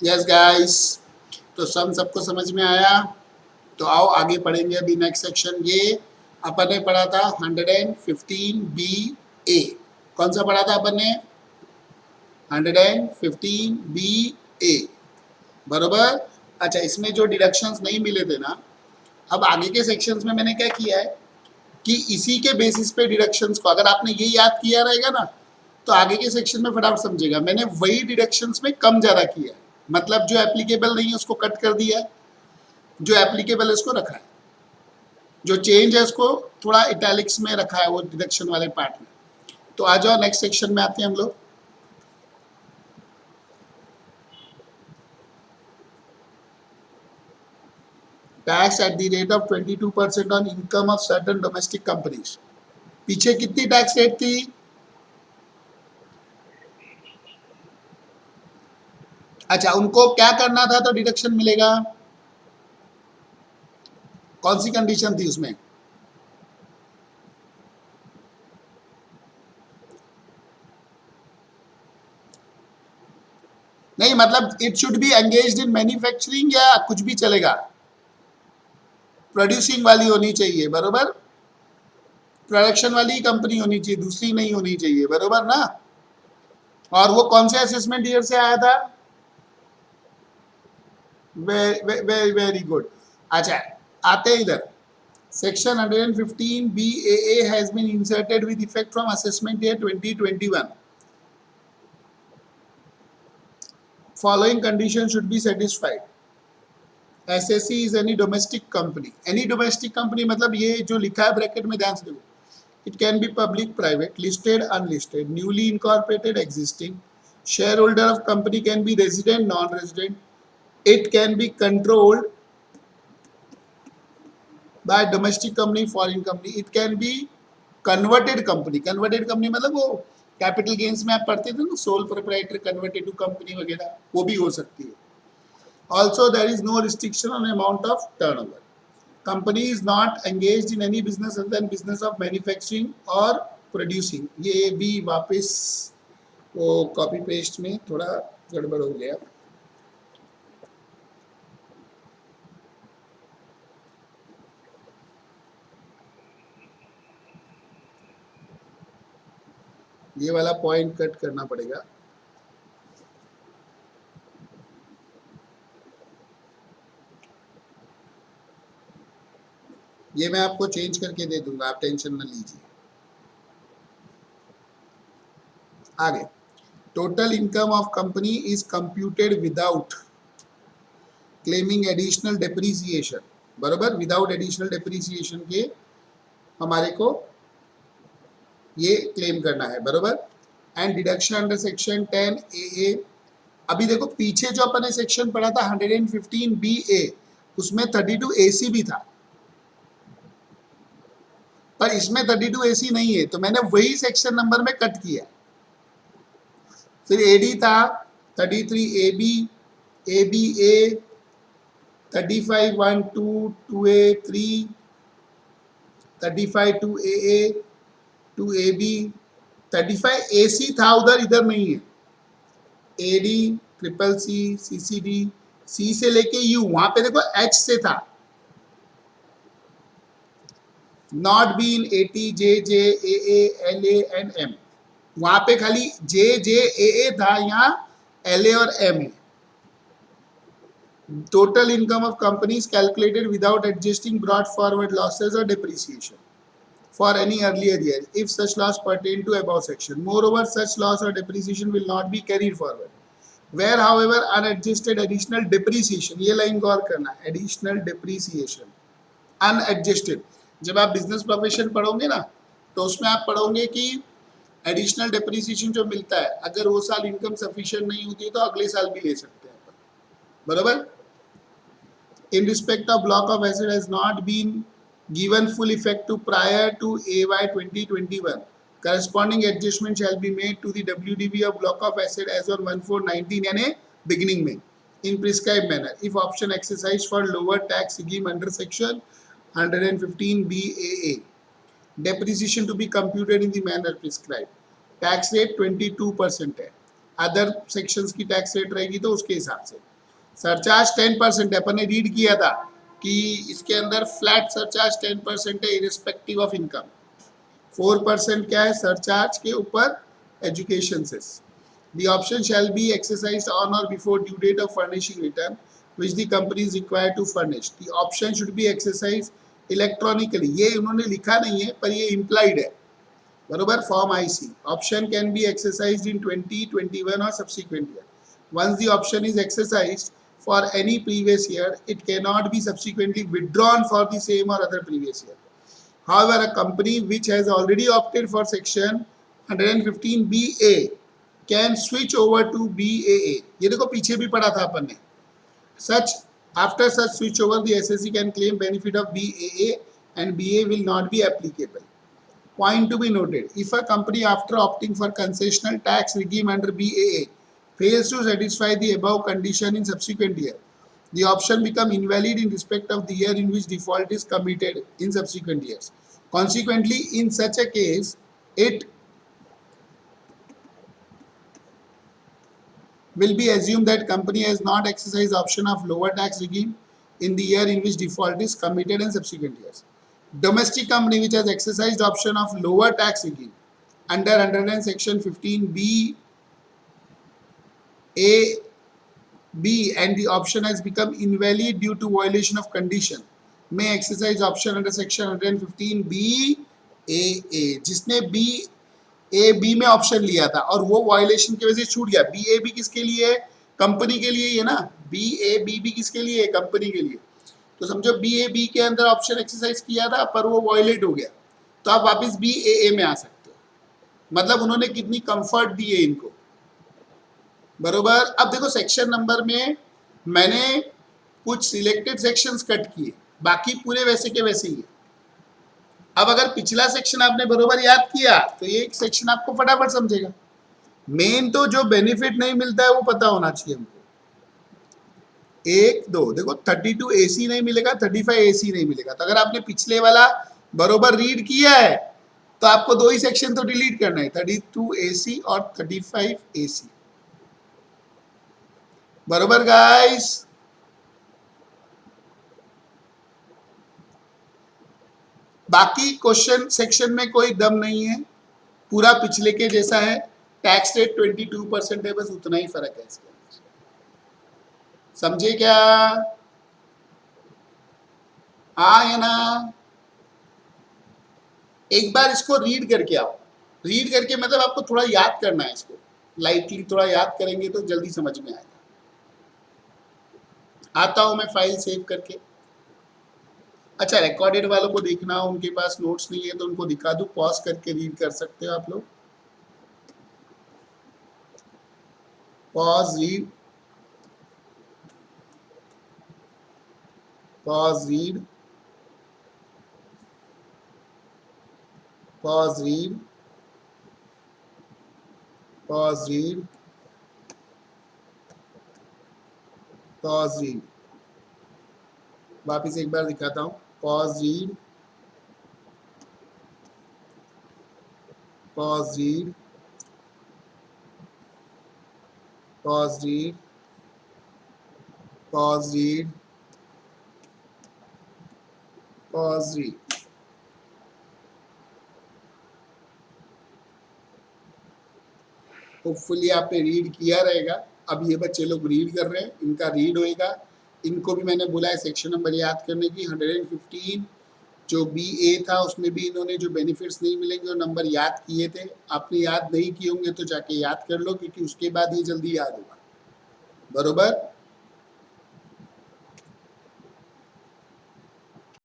Yes guys, तो सबको समझ में आया। तो आओ आगे पढ़ेंगे अभी नेक्स्ट सेक्शन। ये अपन ने पढ़ा था 115 बी ए। कौन सा पढ़ा था अपन ने? 115 बी ए, बरोबर। अच्छा, इसमें जो डिडक्शंस नहीं मिले थे ना, अब आगे के सेक्शंस में मैंने क्या किया है कि इसी के बेसिस पे डिडक्शंस को, अगर आपने ये याद किया रहेगा ना, तो आगे के सेक्शन में फटाफट समझेगा। मैंने वही डिडक्शंस में कम ज्यादा किया है, मतलब जो एप्लीकेबल नहीं है उसको कट कर दिया है, जो एप्लीकेबल है उसको रखा है, जो चेंज है उसको थोड़ा इटैलिक्स में रखा है वो डिडक्शन वाले पार्ट में। तो आ जाओ नेक्स्ट सेक्शन में आते हैं हम लोग। Tax at the rate of 22% on income of certain domestic companies. पीछे कितनी टैक्स रेट थी? अच्छा, उनको क्या करना था तो डिडक्शन मिलेगा? कौन सी कंडीशन थी उसमें? नहीं, मतलब it should be engaged in manufacturing या कुछ भी चलेगा? प्रोड्यूसिंग वाली होनी चाहिए, बरोबर। प्रोडक्शन वाली कंपनी होनी चाहिए, दूसरी नहीं होनी चाहिए, बरोबर ना। और वो कौन से असेसमेंट ईयर से आया था? Very very good. अच्छा, आते हैं इधर। Section 115 BAA has been inserted with effect from assessment year 2021. Following conditions should be satisfied. SSC is any domestic company. Any domestic company मतलब ये जो लिखा है ब्रैकेट में ध्यान से देखो। It can be public, private, listed, unlisted, newly incorporated, existing. Shareholder of company can be resident, non-resident. It can be controlled by domestic company, foreign company. It can be converted company. Converted company मतलब वो capital gains में आप पढ़ते थे ना, sole proprietor converted to company वगैरह, वो भी हो सकती है। Also there is no restriction on amount of turnover. Company is not engaged in any business other than business of manufacturing और प्रोड्यूसिंग। ये भी वापस वो कॉपी पेस्ट में थोड़ा गड़बड़ हो गया। ये वाला पॉइंट कट करना पड़ेगा। ये मैं आपको चेंज करके दे दूंगा, आप टेंशन न लीजिए। आगे, total income of company is computed without claiming additional depreciation, बरोबर। विदाउट एडिशनल डेप्रीसिएशन के हमारे को ये क्लेम करना है, बरोबर। And deduction under section 10 AA। अभी देखो पीछे जो अपन ने सेक्शन पढ़ा था 115 BA, उसमें 32 AC भी था, पर इसमें 32 AC नहीं है, तो मैंने वही सेक्शन नंबर में कट किया। फिर AD था 33 AB, ABA 35 1 2 2A 3, 35 2AA 2AB, 35 AC था उधर, इधर नहीं है। AD triple C CCD, C से लेके U, वहां पे देखो H से था। Not been 80 JJ AA LA and M, वहां पे खाली JJ AA था, यहाँ LA और M है। Total income of companies calculated without adjusting brought forward losses or depreciation for any earlier year if such loss pertain to above section. Moreover, such loss or depreciation will not be carried forward. Where however unadjusted additional depreciation, ये line गौर करना, additional depreciation unadjusted, जब आप business profession पढ़ोगे ना, तो उसमें आप पढ़ोगे कि एडिशनल डेप्रिसिएशन जो मिलता है, अगर वो साल इनकम सफिशिएंट नहीं होती है तो अगले साल भी ले सकते हैं, बराबर। In respect of block of asset has not been given full effect to prior to AY 2021, corresponding adjustment shall be made to the WDV of block of asset as on 1/4/19 यानी beginning में in prescribed manner if option exercised for lower tax regime under section 115 BAA. Depreciation to be computed in the manner prescribed. Tax rate 22% है। Other sections की tax rate रहेगी तो उसके हिसाब से। Surcharge 10% है, अपन ने रीड किया था कि इसके अंदर फ्लैट सरचार्ज 10% है इरिस्पेक्टिव ऑफ इनकम। 4% क्या है सरचार्ज के ऊपर education cess. The option shall be exercised on or before due date of furnishing return which the company is required to furnish. The option should be exercised electronically. ये उन्होंने लिखा नहीं है पर ये implied है, बरोबर। Form IC option can be exercised in 2021 or subsequent year. Once the option is exercised for any previous year, it cannot be subsequently withdrawn for the same or other previous year. However, a company which has already opted for section 115BA can switch over to BAA. ये देखो पीछे भी पढ़ा था अपन ने। Such after such switch over, the SSE can claim benefit of BAA and BA will not be applicable. Point to be noted: if a company after opting for concessional tax regime under BAA fails to satisfy the above condition in subsequent year, the option become invalid in respect of the year in which default is committed in subsequent years. Consequently, in such a case, it will be assumed that company has not exercised option of lower tax regime in the year in which default is committed in subsequent years. Domestic company which has exercised option of lower tax regime under section 15B A B and the option has become invalid due to violation of condition may exercise option under section 115B A. जिसने B में option लिया था और वो violation की वजह से छूट गया। BAB किसके लिए है? कंपनी के लिए ही है ना। BAB किसके लिए है? कंपनी के लिए। तो समझो BAB के अंदर ऑप्शन एक्सरसाइज किया था पर वो वायलेट हो गया, तो आप वापस BAA में आ सकते हो। मतलब उन्होंने कितनी कंफर्ट दी है इनको, बरोबर। अब देखो सेक्शन नंबर में मैंने कुछ सिलेक्टेड सेक्शंस कट किए, बाकी पूरे वैसे के वैसे ही है। अब अगर पिछला सेक्शन आपने बरोबर याद किया तो ये एक सेक्शन आपको फटाफट समझेगा। मेन तो जो बेनिफिट नहीं मिलता है वो पता होना चाहिए हमको। 1 2 देखो 32 AC नहीं मिलेगा, 35 AC नहीं मिलेगा। तो अगर आपने पिछले वाला बरोबर रीड किया है तो आपको 2 ही सेक्शन तो डिलीट करना है, 32 AC और 35 AC, बरोबर गाइस। बाकी क्वेश्चन सेक्शन में कोई दम नहीं है, पूरा पिछले के जैसा है। टैक्स रेट 22% है, बस उतना ही फर्क है इसके अंदर। समझे क्या? हाँ या ना? एक बार इसको रीड करके आओ। रीड करके मतलब आपको थोड़ा याद करना है, इसको लाइटली थोड़ा याद करेंगे तो जल्दी समझ में आएगा। आता हूं मैं फाइल सेव करके। अच्छा, रिकॉर्डेड वालों को देखना हो, उनके पास नोट्स नहीं है तो उनको दिखा दूं, पॉज करके रीड कर सकते हो आप लोग। Pause read, pause read, pause read, pause read, pause read. वापिस एक बार दिखाता हूं। Pause read, pause read, pause read, pause read, pause read. Hopefully आपने रीड किया रहेगा। अब ये बच्चे लोग रीड कर रहे हैं, इनका रीड होएगा। इनको भी मैंने बोला है सेक्शन नंबर याद करने की। 115 जो BA था उसमें भी इन्होंने जो बेनिफिट्स नहीं मिलेंगे वो नंबर याद किए थे। आपने याद नहीं किए होंगे तो जाके याद कर लो, क्योंकि उसके बाद ये जल्दी याद होगा, बरोबर।